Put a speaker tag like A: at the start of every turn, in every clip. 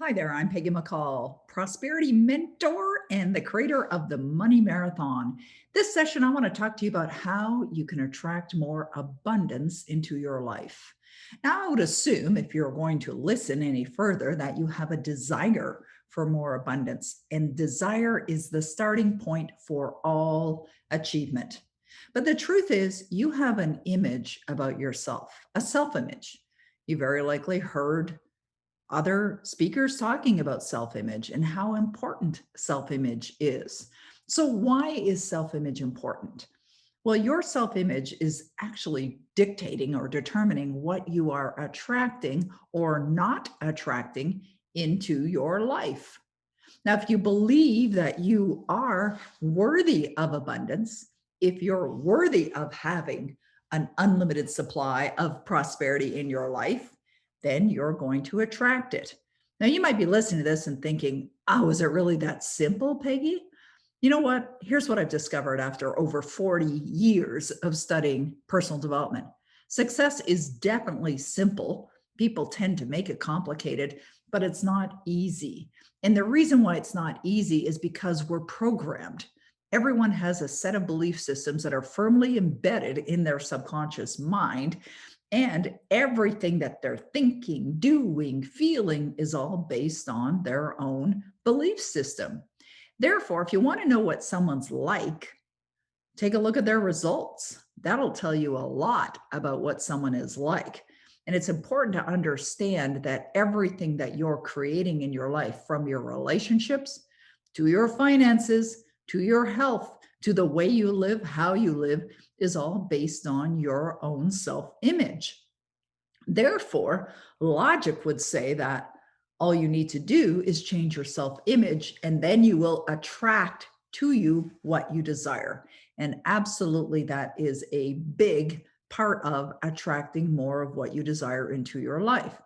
A: Hi there, I'm Peggy McColl, prosperity mentor and the creator of the Money Marathon. This session, I want to talk to you about how you can attract more abundance into your life. Now, I would assume if you're going to listen any further that you have a desire for more abundance, and desire is the starting point for all achievement. But the truth is, you have an image about yourself, a self image. You very likely heard other speakers talking about self image and how important self image is. So, why is self image important? Well, your self image is actually dictating or determining what you are attracting or not attracting into your life. Now, if you believe that you are worthy of abundance, if you're worthy of having an unlimited supply of prosperity in your life, then you're going to attract it. Now, you might be listening to this and thinking, oh, is it really that simple, Peggy? You know what? Here's what I've discovered after over 40 years of studying personal development. Success is definitely simple. People tend to make it complicated, but it's not easy. And the reason why it's not easy is because we're programmed. Everyone has a set of belief systems that are firmly embedded in their subconscious mind. And everything that they're thinking, doing, feeling is all based on their own belief system. Therefore, if you want to know what someone's like, take a look at their results. That'll tell you a lot about what someone is like. And it's important to understand that everything that you're creating in your life, from your relationships to your finances, to your health, to the way you live, how you live, is all based on your own self image. Therefore, logic would say that all you need to do is change your self image, and then you will attract to you what you desire. And absolutely, that is a big part of attracting more of what you desire into your life.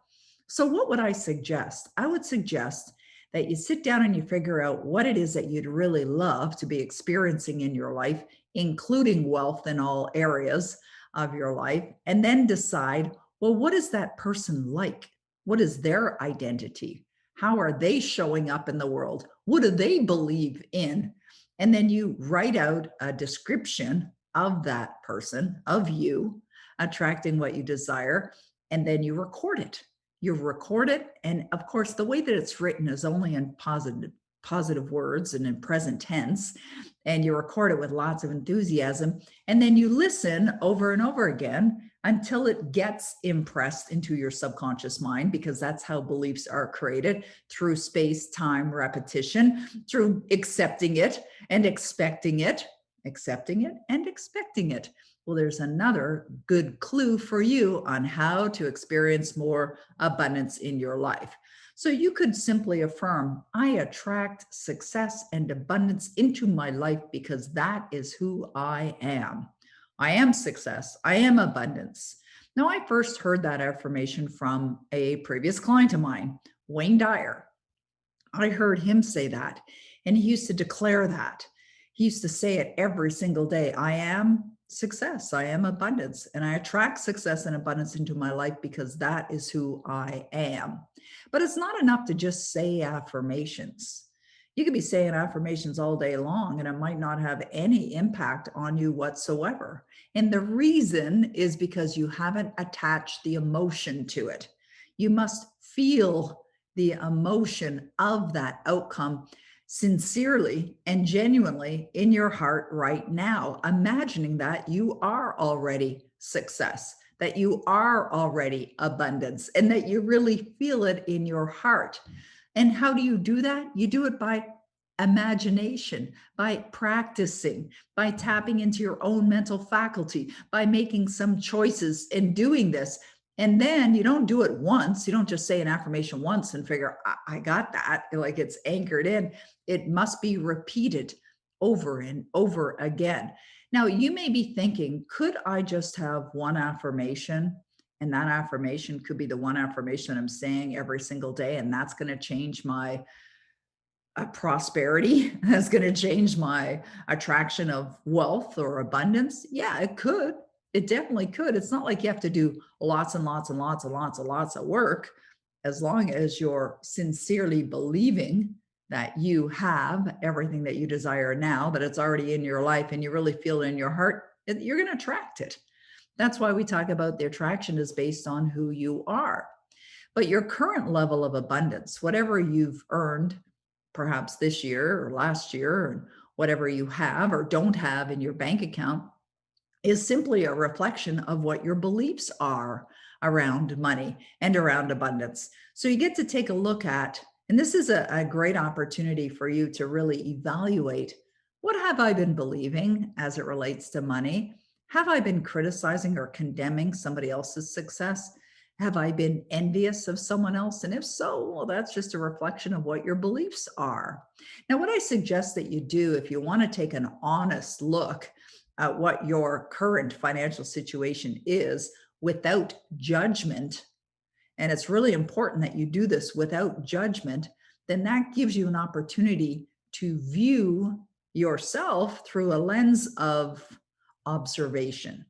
A: So, what would I suggest? I would suggest that you sit down and you figure out what it is that you'd really love to be experiencing in your life, including wealth in all areas of your life, and then decide, well, what is that person like? What is their identity? How are they showing up in the world? What do they believe in? And then you write out a description of that person, of you, attracting what you desire, and then you record it. You record it. And of course, the way that it's written is only in positive words and in present tense. And you record it with lots of enthusiasm. And then you listen over and over again until it gets impressed into your subconscious mind, because that's how beliefs are created, through space, time, repetition, through accepting it and expecting it, accepting it and expecting it. Well, there's another good clue for you on how to experience more abundance in your life. So you could simply affirm, I attract success and abundance into my life because that is who I am. I am success. I am abundance. Now, I first heard that affirmation from a previous client of mine, Wayne Dyer. I heard him say that, and he used to declare that. He used to say it every single day. I am success. I am abundance. And I attract success and abundance into my life because that is who I am. But it's not enough to just say affirmations. You could be saying affirmations all day long, and it might not have any impact on you whatsoever. And the reason is because you haven't attached the emotion to it. You must feel the emotion of that outcome sincerely and genuinely in your heart right now, imagining that you are already success, that you are already abundance, and that you really feel it in your heart. And how do you do that? You do it by imagination, by practicing, by tapping into your own mental faculty, by making some choices and doing this. And then you don't do it once. You don't just say an affirmation once and figure, I got that, like it's anchored in. It must be repeated over and over again. Now, you may be thinking, could I just have one affirmation? And that affirmation could be the one affirmation I'm saying every single day. And that's going to change my prosperity. That's going to change my attraction of wealth or abundance. Yeah, it could. It definitely could. It's not like you have to do lots and lots and lots and lots and lots of work. as long as you're sincerely believing that you have everything that you desire now, that it's already in your life and you really feel it in your heart, you're going to attract it. That's why we talk about the attraction is based on who you are. But your current level of abundance, whatever you've earned, perhaps this year or last year, and whatever you have or don't have in your bank account, is simply a reflection of what your beliefs are around money and around abundance. So you get to take a look at, and this is a great opportunity for you to really evaluate, what have I been believing as it relates to money? Have I been criticizing or condemning somebody else's success? Have I been envious of someone else? And if so, well, that's just a reflection of what your beliefs are. Now, what I suggest that you do if you want to take an honest look at what your current financial situation is without judgment, and it's really important that you do this without judgment, then that gives you an opportunity to view yourself through a lens of observation,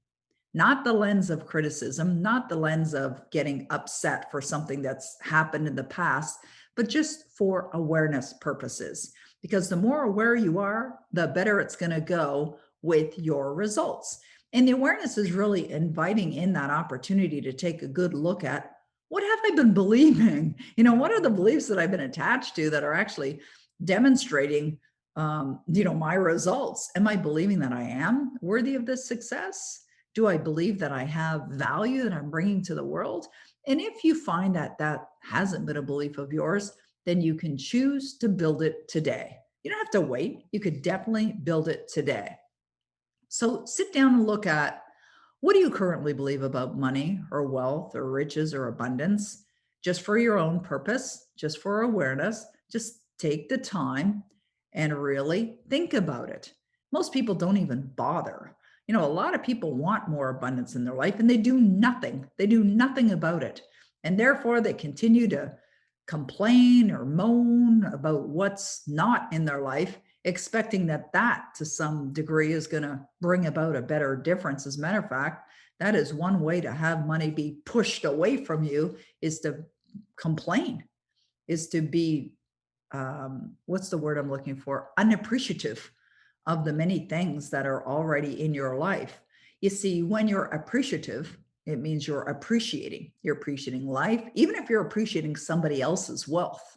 A: not the lens of criticism, not the lens of getting upset for something that's happened in the past, but just for awareness purposes. Because the more aware you are, the better it's going to go with your results. And the awareness is really inviting in that opportunity to take a good look at, what have I been believing? What are the beliefs that I've been attached to that are actually demonstrating, my results? Am I believing that I am worthy of this success? Do I believe that I have value that I'm bringing to the world? And if you find that that hasn't been a belief of yours, then you can choose to build it today. You don't have to wait. You could definitely build it today. So sit down and look at, what do you currently believe about money or wealth or riches or abundance? Just for your own purpose, just for awareness, just take the time and really think about it. Most people don't even bother. A lot of people want more abundance in their life and they do nothing. They do nothing about it. And therefore they continue to complain or moan about what's not in their life, expecting that to some degree is going to bring about a better difference. As a matter of fact, that is one way to have money be pushed away from you, is to complain, is to be, what's the word I'm looking for? Unappreciative of the many things that are already in your life. You see, when you're appreciative, it means you're appreciating. You're appreciating life, even if you're appreciating somebody else's wealth.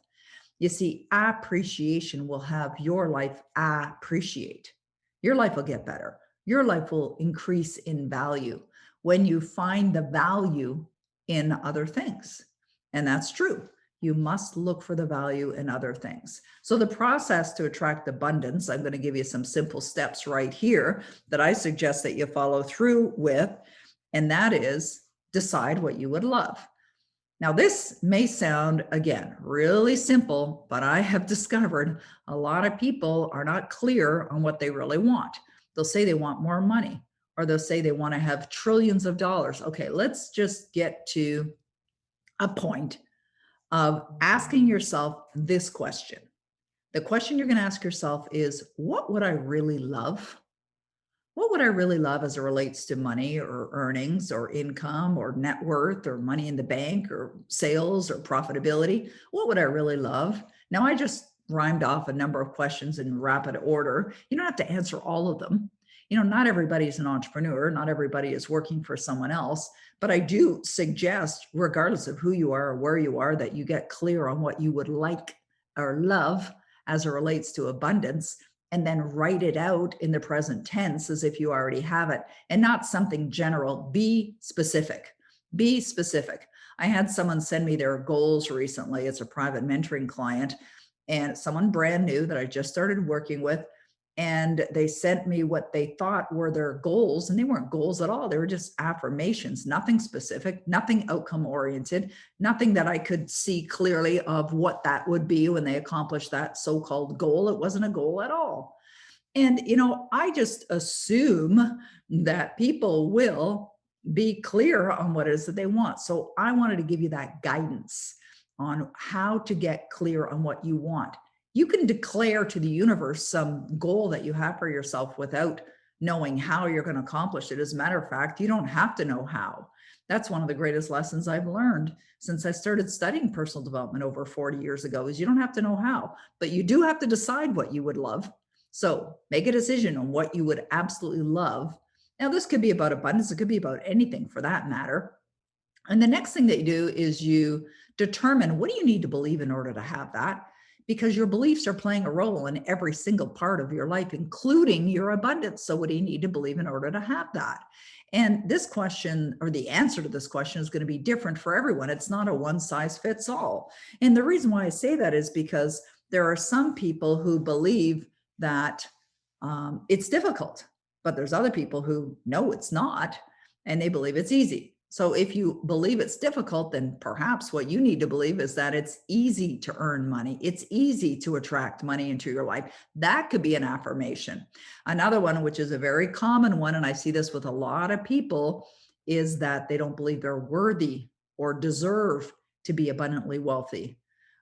A: You see, appreciation will have your life appreciate. Your life will get better. Your life will increase in value when you find the value in other things. And that's true. You must look for the value in other things. So the process to attract abundance, I'm going to give you some simple steps right here that I suggest that you follow through with, and that is, decide what you would love. Now, this may sound, again, really simple, but I have discovered a lot of people are not clear on what they really want. They'll say they want more money, or they'll say they want to have trillions of dollars. Okay, let's just get to a point of asking yourself this question. The question you're going to ask yourself is, what would I really love? What would I really love as it relates to money or earnings or income or net worth or money in the bank or sales or profitability? What would I really love? Now, I just rhymed off a number of questions in rapid order. You don't have to answer all of them. Not everybody is an entrepreneur. Not everybody is working for someone else. But I do suggest, regardless of who you are or where you are, that you get clear on what you would like or love as it relates to abundance, and then write it out in the present tense as if you already have it, and not something general. Be specific. Be specific. I had someone send me their goals recently. It's a private mentoring client, and someone brand new that I just started working with. And they sent me what they thought were their goals, and they weren't goals at all. They were just affirmations, nothing specific, nothing outcome oriented, nothing that I could see clearly of what that would be when they accomplished that so-called goal. It wasn't a goal at all. And, I just assume that people will be clear on what it is that they want. So I wanted to give you that guidance on how to get clear on what you want. You can declare to the universe some goal that you have for yourself without knowing how you're going to accomplish it. As a matter of fact, you don't have to know how. That's one of the greatest lessons I've learned since I started studying personal development over 40 years ago is you don't have to know how, but you do have to decide what you would love. So make a decision on what you would absolutely love. Now, this could be about abundance. It could be about anything for that matter. And the next thing that you do is you determine what do you need to believe in order to have that? Because your beliefs are playing a role in every single part of your life, including your abundance. So, what do you need to believe in order to have that? And this question, or the answer to this question, is going to be different for everyone. It's not a one size fits all. And the reason why I say that is because there are some people who believe that it's difficult, but there's other people who know it's not, and they believe it's easy. So if you believe it's difficult, then perhaps what you need to believe is that it's easy to earn money. It's easy to attract money into your life. That could be an affirmation. Another one, which is a very common one, and I see this with a lot of people, is that they don't believe they're worthy or deserve to be abundantly wealthy.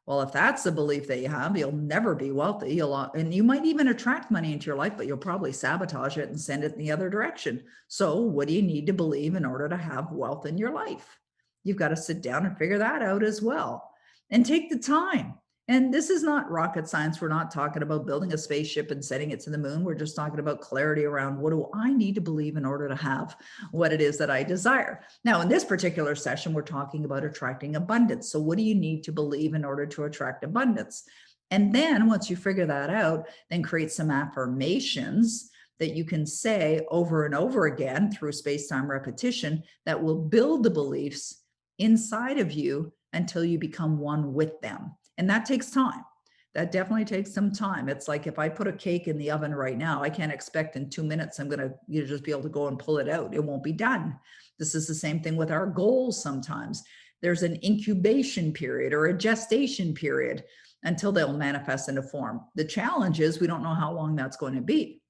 A: Well, if that's the belief that you have, you'll never be wealthy. And you might even attract money into your life, but you'll probably sabotage it and send it in the other direction. So, what do you need to believe in order to have wealth in your life? You've got to sit down and figure that out as well and take the time. And this is not rocket science. We're not talking about building a spaceship and sending it to the moon. We're just talking about clarity around what do I need to believe in order to have what it is that I desire. Now, in this particular session, we're talking about attracting abundance. So, what do you need to believe in order to attract abundance? And then once you figure that out, then create some affirmations that you can say over and over again through space-time repetition that will build the beliefs inside of you until you become one with them. And that takes time. That definitely takes some time. It's like if I put a cake in the oven right now, I can't expect in 2 minutes I'm going to just be able to go and pull it out. It won't be done. This is the same thing with our goals sometimes. There's an incubation period or a gestation period until they'll manifest into form. The challenge is we don't know how long that's going to be.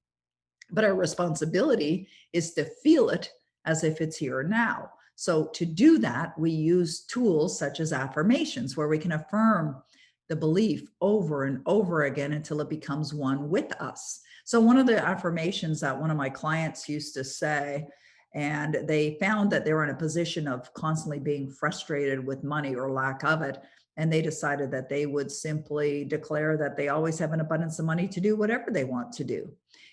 A: But our responsibility is to feel it as if it's here now. So to do that, we use tools such as affirmations, where we can affirm the belief over and over again until it becomes one with us. So one of the affirmations that one of my clients used to say, and they found that they were in a position of constantly being frustrated with money or lack of it. And they decided that they would simply declare that they always have an abundance of money to do whatever they want to do.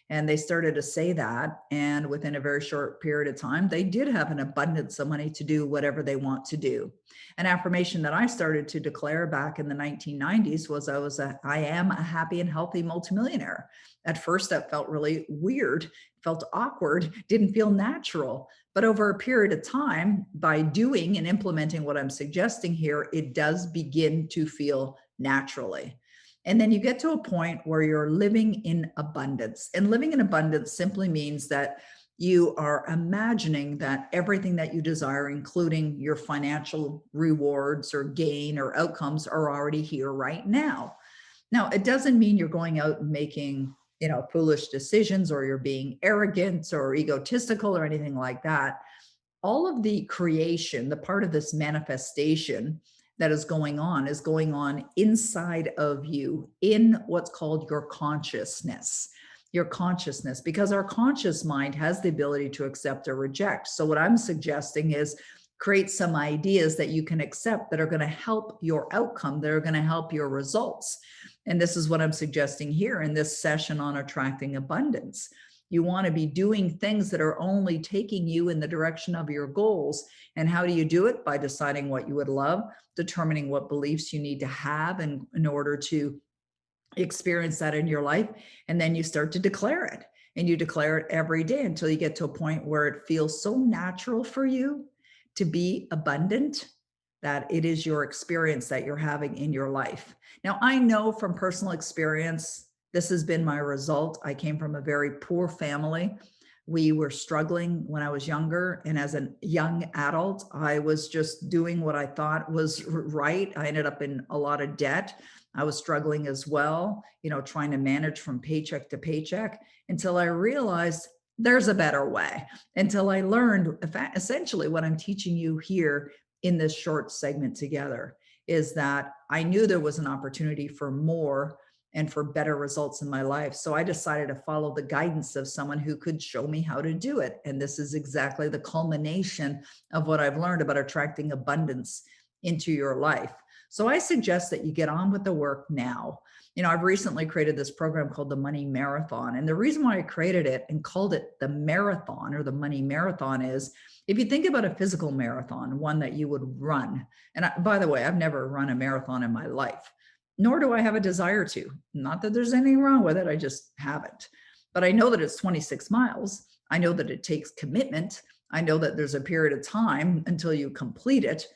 A: And they started to say that. And within a very short period of time, they did have an abundance of money to do whatever they want to do. An affirmation that I started to declare back in the 1990s was I am a happy and healthy multimillionaire. At first, that felt really weird, felt awkward, didn't feel natural. But over a period of time, by doing and implementing what I'm suggesting here, it does begin to feel naturally. And then you get to a point where you're living in abundance. And living in abundance simply means that you are imagining that everything that you desire, including your financial rewards or gain or outcomes, are already here right now. Now, it doesn't mean you're going out and making, foolish decisions, or you're being arrogant or egotistical or anything like that. All of the creation, the part of this manifestation that is going on inside of you in what's called your consciousness. Your consciousness, because our conscious mind has the ability to accept or reject. So what I'm suggesting is create some ideas that you can accept that are going to help your outcome, that are going to help your results. And this is what I'm suggesting here in this session on attracting abundance. You want to be doing things that are only taking you in the direction of your goals. And how do you do it? By deciding what you would love, determining what beliefs you need to have in order to experience that in your life. And then you start to declare it. And you declare it every day until you get to a point where it feels so natural for you to be abundant that it is your experience that you're having in your life. Now, I know from personal experience, this has been my result. I came from a very poor family. We were struggling when I was younger. And as a young adult, I was just doing what I thought was right. I ended up in a lot of debt. I was struggling as well, trying to manage from paycheck to paycheck until I realized there's a better way, until I learned essentially what I'm teaching you here in this short segment together is that I knew there was an opportunity for more. and for better results in my life. So I decided to follow the guidance of someone who could show me how to do it. And this is exactly the culmination of what I've learned about attracting abundance into your life. So I suggest that you get on with the work now. I've recently created this program called the Money Marathon. And the reason why I created it and called it the marathon or the Money Marathon is if you think about a physical marathon, one that you would run. And by the way, I've never run a marathon in my life, nor do I have a desire to. Not that there's anything wrong with it, I just haven't. But I know that it's 26 miles. I know that it takes commitment. I know that there's a period of time until you complete it,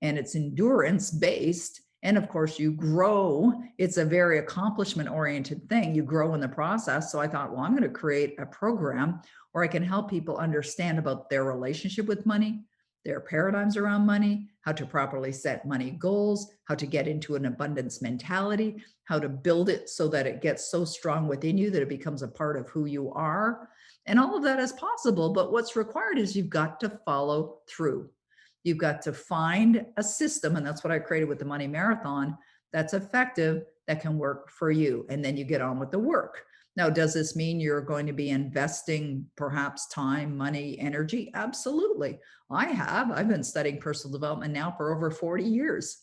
A: and it's endurance based. And of course, you grow. It's a very accomplishment oriented thing. You grow in the process. So I thought, well, I'm going to create a program where I can help people understand about their relationship with money, their paradigms around money, how to properly set money goals, how to get into an abundance mentality, how to build it so that it gets so strong within you that it becomes a part of who you are. And all of that is possible. But what's required is you've got to follow through. You've got to find a system, and that's what I created with the Money Marathon, that's effective, that can work for you. And then you get on with the work. Now, does this mean you're going to be investing perhaps time, money, energy? Absolutely. I've been studying personal development now for over 40 years.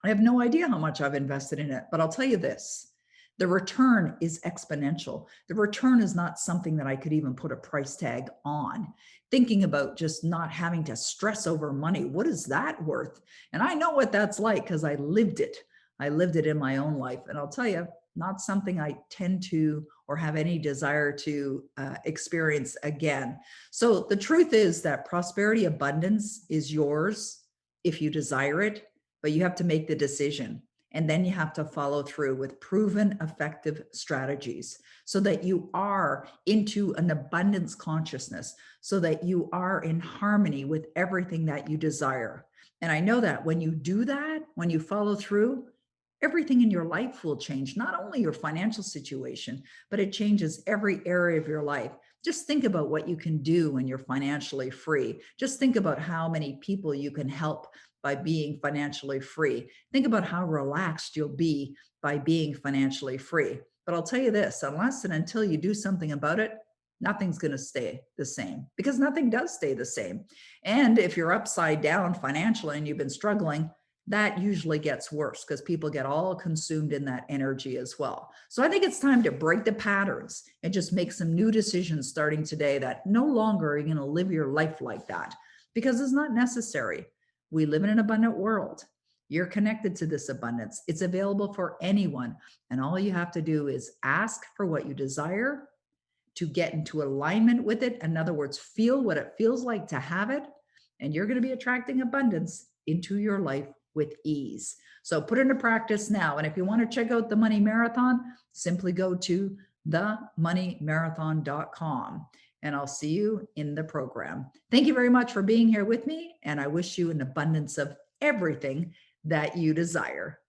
A: I have no idea how much I've invested in it, but I'll tell you this. The return is exponential. The return is not something that I could even put a price tag on. Thinking about just not having to stress over money, what is that worth? And I know what that's like because I lived it. I lived it in my own life. And I'll tell you, not something I tend to or have any desire to experience again. So the truth is that prosperity abundance is yours if you desire it, but you have to make the decision. And then you have to follow through with proven effective strategies so that you are into an abundance consciousness, so that you are in harmony with everything that you desire. And I know that when you do that, when you follow through, everything in your life will change, not only your financial situation, but it changes every area of your life. Just think about what you can do when you're financially free. Just think about how many people you can help by being financially free. Think about how relaxed you'll be by being financially free. But I'll tell you this, unless and until you do something about it, nothing's going to stay the same, because nothing does stay the same. And if you're upside down financially and you've been struggling, that usually gets worse because people get all consumed in that energy as well. So I think it's time to break the patterns and just make some new decisions starting today that no longer are you going to live your life like that, because it's not necessary. We live in an abundant world. You're connected to this abundance. It's available for anyone. And all you have to do is ask for what you desire, to get into alignment with it. In other words, feel what it feels like to have it. And you're going to be attracting abundance into your life with ease. So put it into practice now. And if you want to check out the Money Marathon, simply go to themoneymarathon.com. And I'll see you in the program. Thank you very much for being here with me. And I wish you an abundance of everything that you desire.